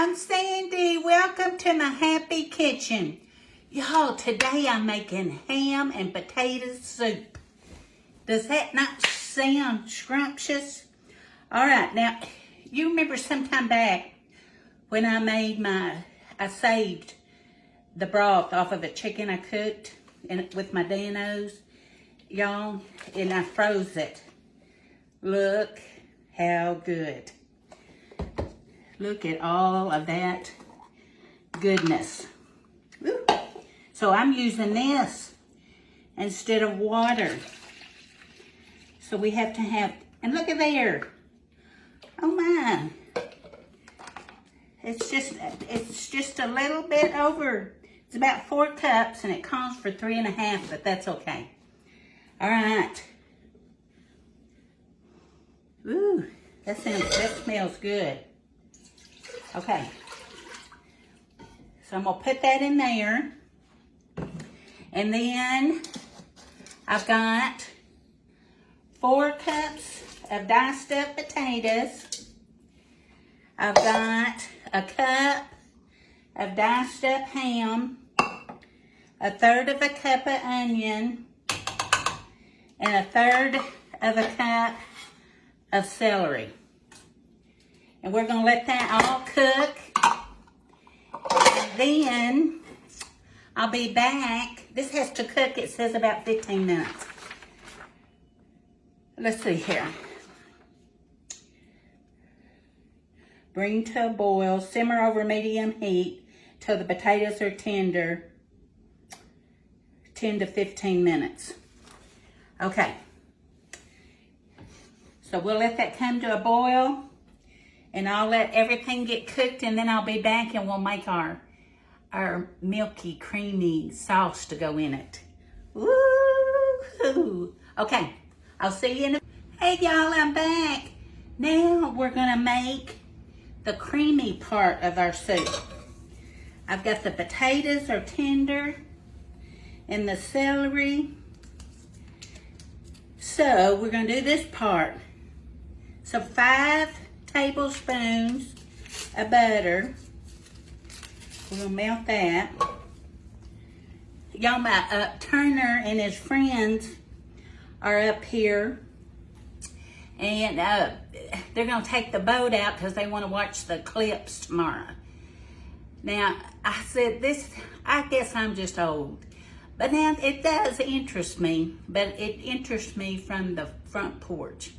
I'm Sandy. Welcome to my happy kitchen. Y'all, today I'm making ham and potato soup. Does that not sound scrumptious? All right, now, you remember sometime back when I saved the broth off of a chicken I cooked with my Danos, y'all, and I froze it. Look how good. Look at all of that goodness. Woo. So I'm using this instead of water. So we have to have, and look at there. Oh my. It's just a little bit over. It's about 4 cups and it calls for 3.5, but that's okay. All right. Ooh, that smells good. Okay, so I'm gonna put that in there. And then I've got 4 cups of diced up potatoes. I've got a cup of diced up ham, 1/3 of a cup of onion, and 1/3 of a cup of celery. And we're going to let that all cook. And then I'll be back. This has to cook, it says about 15 minutes. Let's see here. Bring to a boil. Simmer over medium heat till the potatoes are tender. 10 to 15 minutes. Okay. So we'll let that come to a boil. And I'll let everything get cooked, and then I'll be back and we'll make our milky, creamy sauce to go in it. Woo-hoo. Okay, I'll see you in a... Hey y'all, I'm back. Now we're gonna make the creamy part of our soup. I've got the potatoes are tender and the celery. So we're gonna do this part. So 5 tablespoons of butter. We're gonna melt that. Y'all, my Turner and his friends are up here, and they're gonna take the boat out because they want to watch the eclipse tomorrow. Now, I said this, I guess I'm just old, but now it does interest me, but it interests me from the front porch.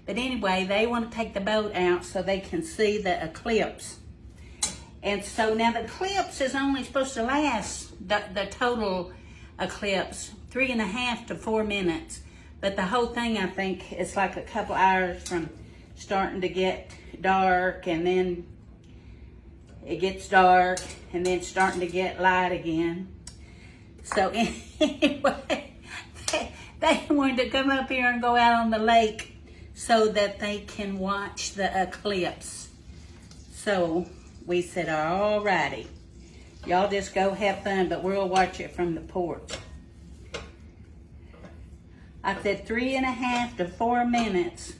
But anyway, they want to take the boat out so they can see the eclipse. And so now the eclipse is only supposed to last, the total eclipse, 3.5 to 4 minutes. But the whole thing, I think, is like a couple hours from starting to get dark, and then it gets dark, and then starting to get light again. So anyway, they wanted to come up here and go out on the lake so that they can watch the eclipse. So we said, all righty, y'all just go have fun, but we'll watch it from the porch. I said 3.5 to 4 minutes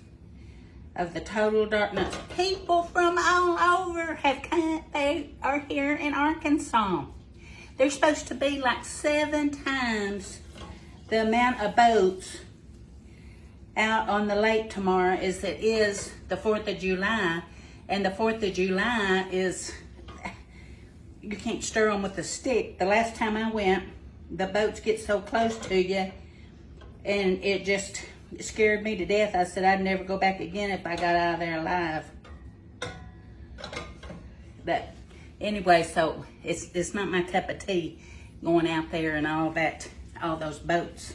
of the total darkness. People from all over have come, they are here in Arkansas. There's supposed to be like 7 times the amount of boats out on the lake tomorrow as it is the 4th of July. And the 4th of July is, you can't stir them with a stick. The last time I went, the boats get so close to you, and it just scared me to death. I said I'd never go back again if I got out of there alive. But anyway, so it's not my cup of tea going out there and all that, all those boats.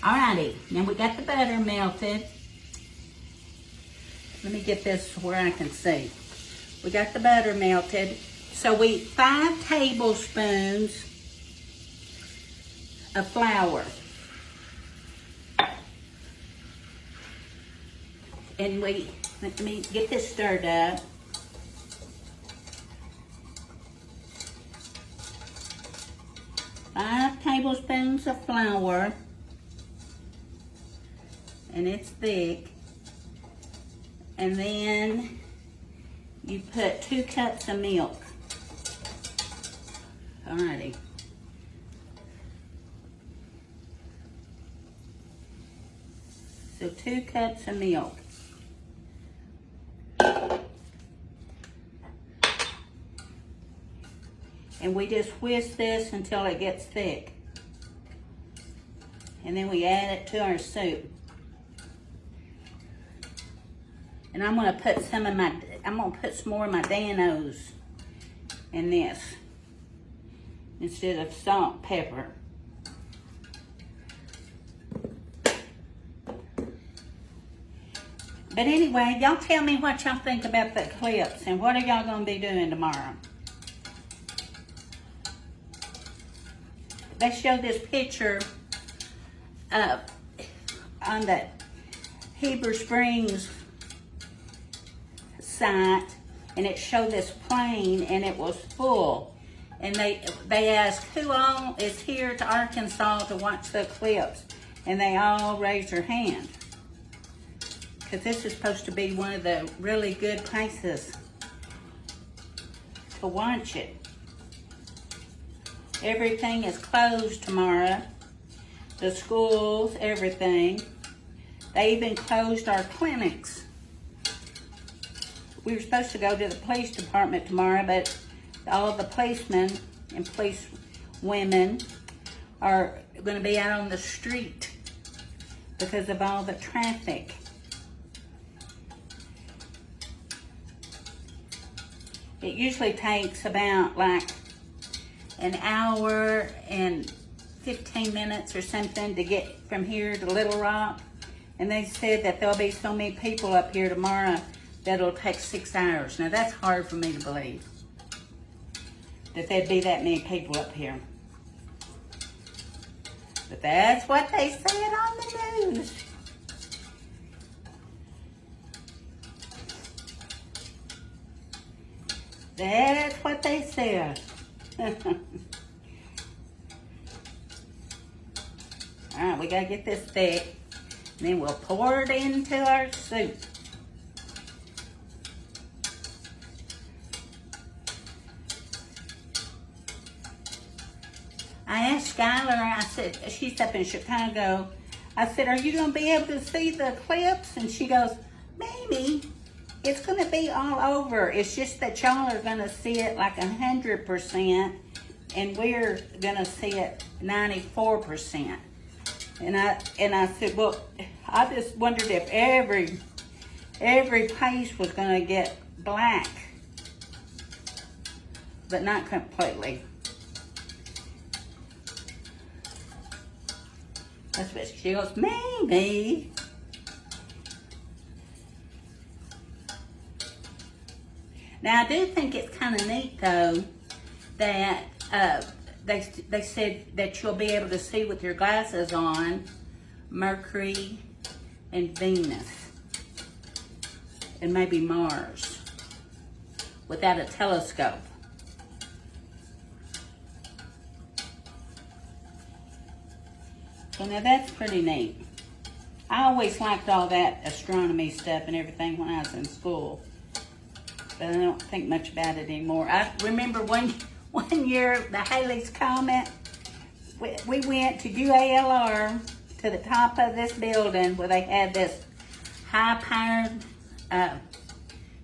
Alrighty, now we got the butter melted. Let me get this where I can see. We got the butter melted. So 5 tablespoons of flour. And let me get this stirred up. Five tablespoons of flour. And it's thick. And then you put 2 cups of milk. Alrighty. So 2 cups of milk. And we just whisk this until it gets thick. And then we add it to our soup. And I'm gonna put some more of my Danos in this instead of salt, pepper. But anyway, y'all tell me what y'all think about the clips and what are y'all gonna be doing tomorrow? They show this picture on the Heber Springs site, and it showed this plane and it was full. And they asked who all is here to Arkansas to watch the eclipse, and they all raised their hand. Because this is supposed to be one of the really good places to watch it. Everything is closed tomorrow. The schools, everything. They even closed our clinics. We were supposed to go to the police department tomorrow, but all the policemen and police women are going to be out on the street because of all the traffic. It usually takes about like an hour and 15 minutes or something to get from here to Little Rock. And they said that there'll be so many people up here tomorrow that it'll take 6 hours. Now that's hard for me to believe, that there'd be that many people up here. But that's what they said on the news. That's what they said. Alright, we gotta get this thick. And then we'll pour it into our soup. I asked Skylar, I said, she's up in Chicago. I said, are you gonna be able to see the eclipse? And she goes, maybe. It's gonna be all over. It's just that y'all are gonna see it like 100%, and we're gonna see it 94%. And I said, well, I just wondered if every place was gonna get black, but not completely. That's what she goes, maybe. Now, I do think it's kind of neat, though, that they said that you'll be able to see with your glasses on Mercury and Venus and maybe Mars without a telescope. So now that's pretty neat. I always liked all that astronomy stuff and everything when I was in school, but I don't think much about it anymore. I remember one year, the Halley's Comet, we went to UALR, to the top of this building where they had this high-powered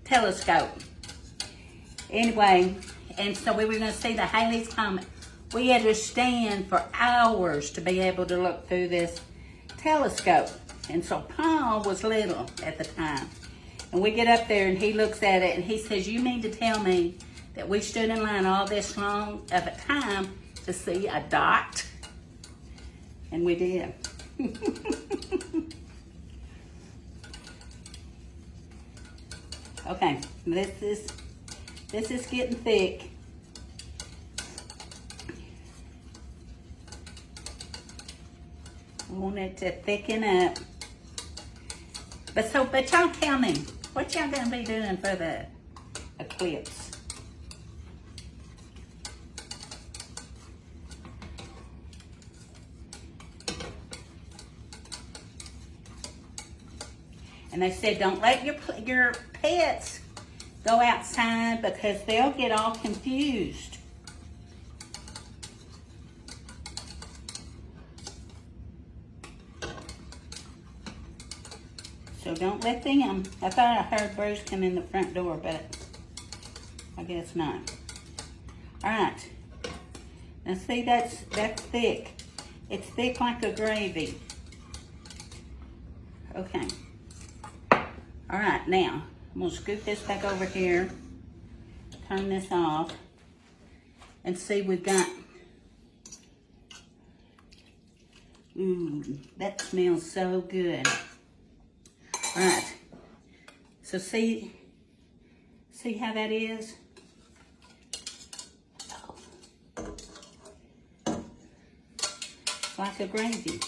telescope. Anyway, and so we were going to see the Halley's Comet. We had to stand for hours to be able to look through this telescope. And so Paul was little at the time. And we get up there and he looks at it and he says, you mean to tell me that we stood in line all this long of a time to see a dot? And we did. Okay, this is getting thick. I want it to thicken up. But y'all tell me, what y'all gonna be doing for the eclipse? And they said, don't let your pets go outside because they'll get all confused. So don't let them. I thought I heard Bruce come in the front door, but I guess not. All right. Now see, that's thick. It's thick like a gravy. Okay. All right, now I'm gonna scoop this back over here, turn this off, and see we've got, ooh, that smells so good. All right, so see how that is? It's like a gravy.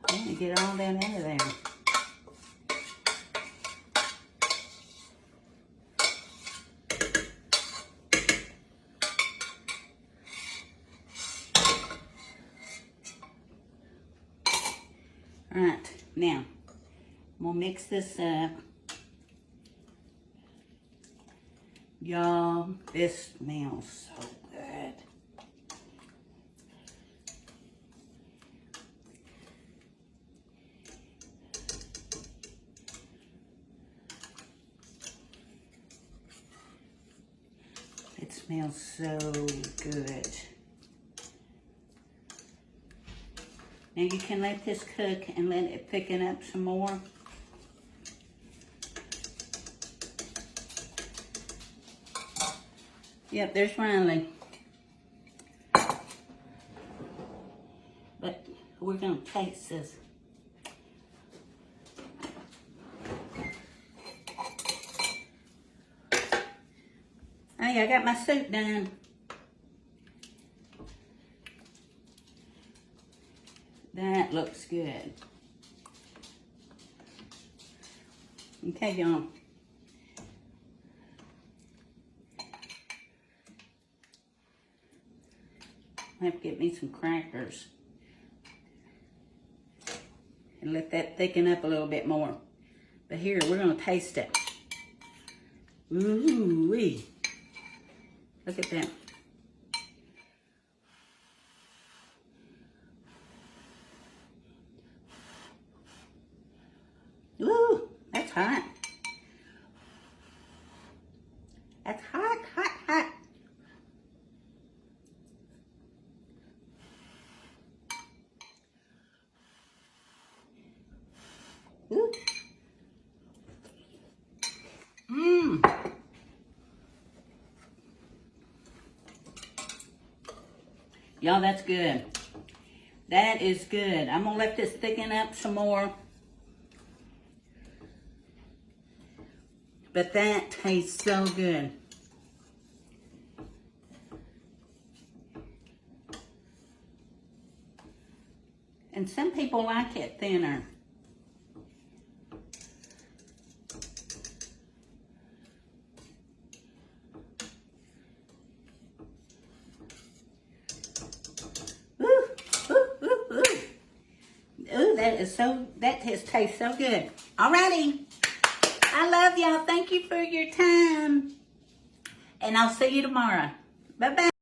I'm gonna get all that out of there. All right, now I'm gonna mix this up. Y'all, this smells so good. It smells so good. Now you can let this cook and let it thicken up some more. Yep, there's Riley. But we're gonna taste this. Hey, I got my soup done. That looks good. Okay, y'all. I have to get me some crackers and let that thicken up a little bit more. But here, we're gonna taste it. Ooh-wee. Look at that. Ooh, that's hot. That's hot, hot, hot. Ooh. Mmm. Y'all, that's good. That is good. I'm gonna let this thicken up some more. But that tastes so good. And some people like it thinner. Ooh, that just tastes so good. Alrighty. I love y'all. Thank you for your time. And I'll see you tomorrow. Bye-bye.